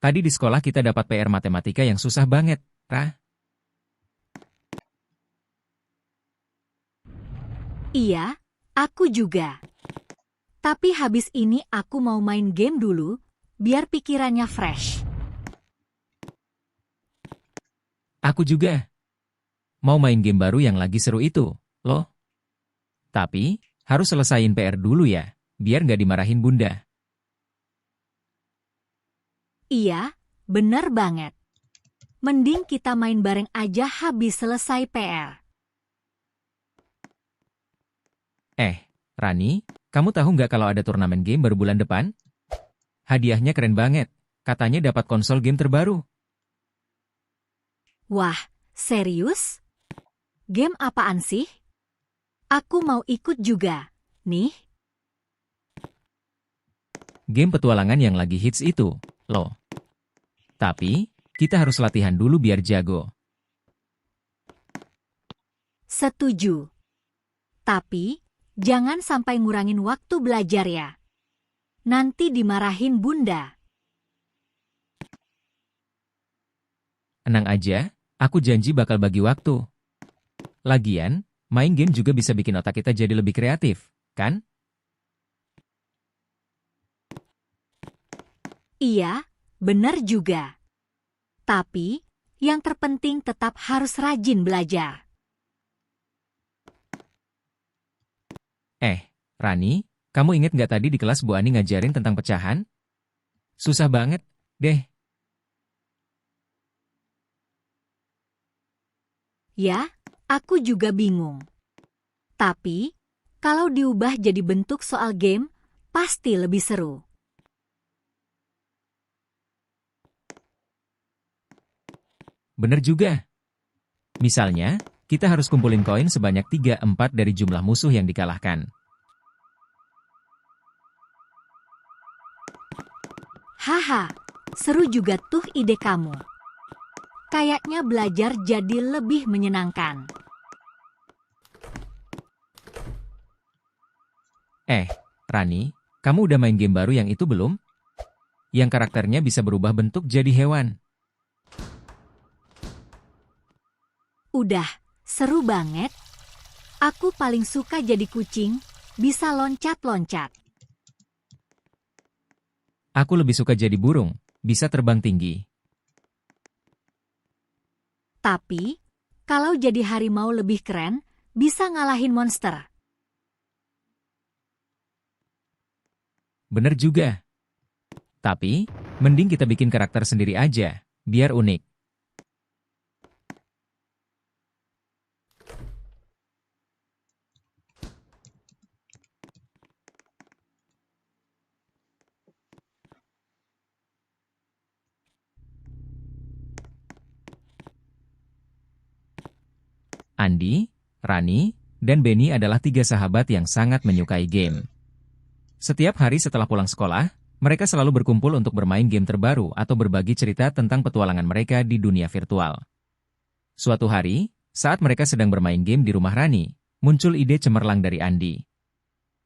Tadi di sekolah kita dapat PR matematika yang susah banget, Ra. Iya, aku juga. Tapi habis ini aku mau main game dulu, biar pikirannya fresh. Aku juga. Mau main game baru yang lagi seru itu, loh. Tapi, harus selesain PR dulu ya, biar nggak dimarahin bunda. Iya, bener banget. Mending kita main bareng aja habis selesai PR. Rani, kamu tahu nggak kalau ada turnamen game baru bulan depan? Hadiahnya keren banget. Katanya dapat konsol game terbaru. Wah, serius? Game apaan sih? Aku mau ikut juga, nih. Game petualangan yang lagi hits itu, loh. Tapi, kita harus latihan dulu biar jago. Setuju. Tapi, jangan sampai ngurangin waktu belajar ya. Nanti dimarahin bunda. Tenang aja, aku janji bakal bagi waktu. Lagian, main game juga bisa bikin otak kita jadi lebih kreatif, kan? Iya, bener juga. Tapi, yang terpenting tetap harus rajin belajar. Rani, kamu inget nggak tadi di kelas Bu Ani ngajarin tentang pecahan? Susah banget, deh. Ya, aku juga bingung. Tapi, kalau diubah jadi bentuk soal game, pasti lebih seru. Bener juga. Misalnya, kita harus kumpulin koin sebanyak 3/4 dari jumlah musuh yang dikalahkan. Haha, seru juga tuh ide kamu. Kayaknya belajar jadi lebih menyenangkan. Rani, kamu udah main game baru yang itu belum? Yang karakternya bisa berubah bentuk jadi hewan. Udah, seru banget. Aku paling suka jadi kucing, bisa loncat-loncat. Aku lebih suka jadi burung, bisa terbang tinggi. Tapi, kalau jadi harimau lebih keren, bisa ngalahin monster. Bener juga. Tapi, mending kita bikin karakter sendiri aja, biar unik. Andi, Rani, dan Benny adalah 3 sahabat yang sangat menyukai game. Setiap hari setelah pulang sekolah, mereka selalu berkumpul untuk bermain game terbaru atau berbagi cerita tentang petualangan mereka di dunia virtual. Suatu hari, saat mereka sedang bermain game di rumah Rani, muncul ide cemerlang dari Andi.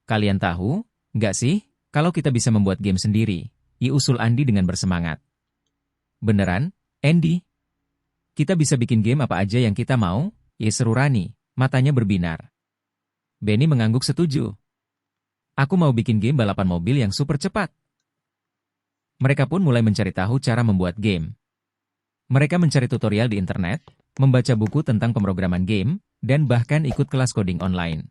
Kalian tahu, nggak sih, kalau kita bisa membuat game sendiri, usul Andi dengan bersemangat. Beneran, Andy? Kita bisa bikin game apa aja yang kita mau? Seru Rani, matanya berbinar. Benny mengangguk setuju. Aku mau bikin game balapan mobil yang super cepat. Mereka pun mulai mencari tahu cara membuat game. Mereka mencari tutorial di internet, membaca buku tentang pemrograman game, dan bahkan ikut kelas coding online.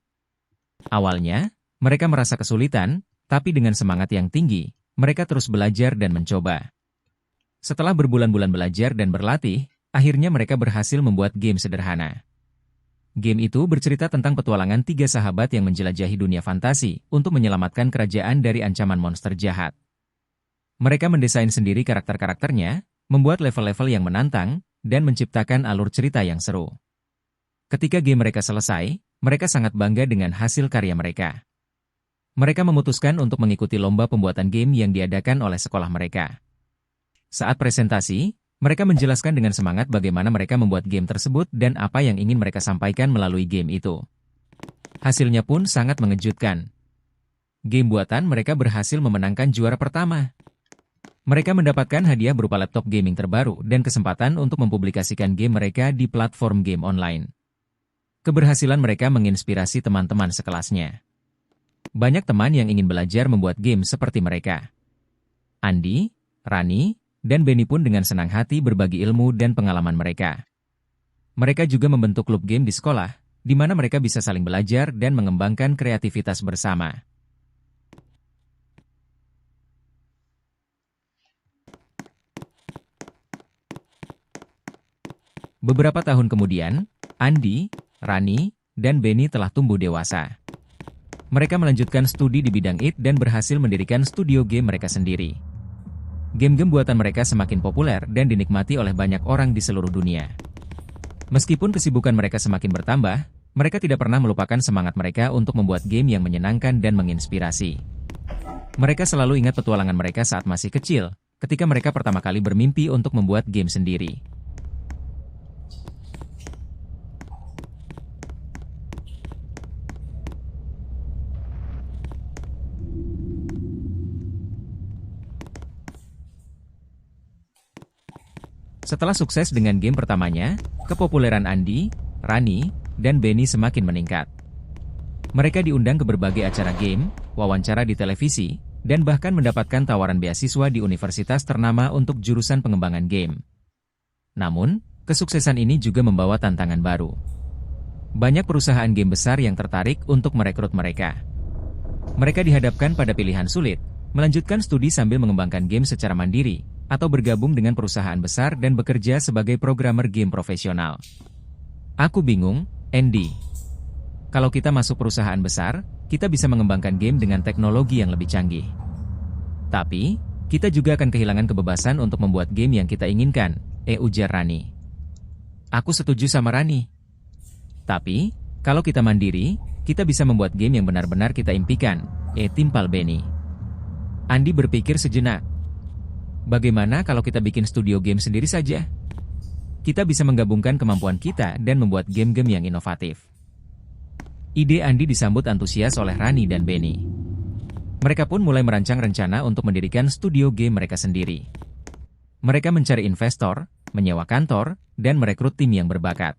Awalnya, mereka merasa kesulitan, tapi dengan semangat yang tinggi, mereka terus belajar dan mencoba. Setelah berbulan-bulan belajar dan berlatih, akhirnya mereka berhasil membuat game sederhana. Game itu bercerita tentang petualangan 3 sahabat yang menjelajahi dunia fantasi untuk menyelamatkan kerajaan dari ancaman monster jahat. Mereka mendesain sendiri karakter-karakternya, membuat level-level yang menantang, dan menciptakan alur cerita yang seru. Ketika game mereka selesai, mereka sangat bangga dengan hasil karya mereka. Mereka memutuskan untuk mengikuti lomba pembuatan game yang diadakan oleh sekolah mereka. Saat presentasi, mereka menjelaskan dengan semangat bagaimana mereka membuat game tersebut dan apa yang ingin mereka sampaikan melalui game itu. Hasilnya pun sangat mengejutkan. Game buatan mereka berhasil memenangkan juara pertama. Mereka mendapatkan hadiah berupa laptop gaming terbaru dan kesempatan untuk mempublikasikan game mereka di platform game online. Keberhasilan mereka menginspirasi teman-teman sekelasnya. Banyak teman yang ingin belajar membuat game seperti mereka. Andi, Rani, dan Benny pun dengan senang hati berbagi ilmu dan pengalaman mereka. Mereka juga membentuk klub game di sekolah, di mana mereka bisa saling belajar dan mengembangkan kreativitas bersama. Beberapa tahun kemudian, Andi, Rani, dan Benny telah tumbuh dewasa. Mereka melanjutkan studi di bidang IT dan berhasil mendirikan studio game mereka sendiri. Game-game buatan mereka semakin populer dan dinikmati oleh banyak orang di seluruh dunia. Meskipun kesibukan mereka semakin bertambah, mereka tidak pernah melupakan semangat mereka untuk membuat game yang menyenangkan dan menginspirasi. Mereka selalu ingat petualangan mereka saat masih kecil, ketika mereka pertama kali bermimpi untuk membuat game sendiri. Setelah sukses dengan game pertamanya, kepopuleran Andi, Rani, dan Benny semakin meningkat. Mereka diundang ke berbagai acara game, wawancara di televisi, dan bahkan mendapatkan tawaran beasiswa di universitas ternama untuk jurusan pengembangan game. Namun, kesuksesan ini juga membawa tantangan baru. Banyak perusahaan game besar yang tertarik untuk merekrut mereka. Mereka dihadapkan pada pilihan sulit, melanjutkan studi sambil mengembangkan game secara mandiri, atau bergabung dengan perusahaan besar dan bekerja sebagai programmer game profesional. Aku bingung, Andy. Kalau kita masuk perusahaan besar, kita bisa mengembangkan game dengan teknologi yang lebih canggih. Tapi, kita juga akan kehilangan kebebasan untuk membuat game yang kita inginkan, ujar Rani. Aku setuju sama Rani. Tapi, kalau kita mandiri, kita bisa membuat game yang benar-benar kita impikan, timpal Benny. Andi berpikir sejenak. Bagaimana kalau kita bikin studio game sendiri saja? Kita bisa menggabungkan kemampuan kita dan membuat game-game yang inovatif. Ide Andi disambut antusias oleh Rani dan Benny. Mereka pun mulai merancang rencana untuk mendirikan studio game mereka sendiri. Mereka mencari investor, menyewa kantor, dan merekrut tim yang berbakat.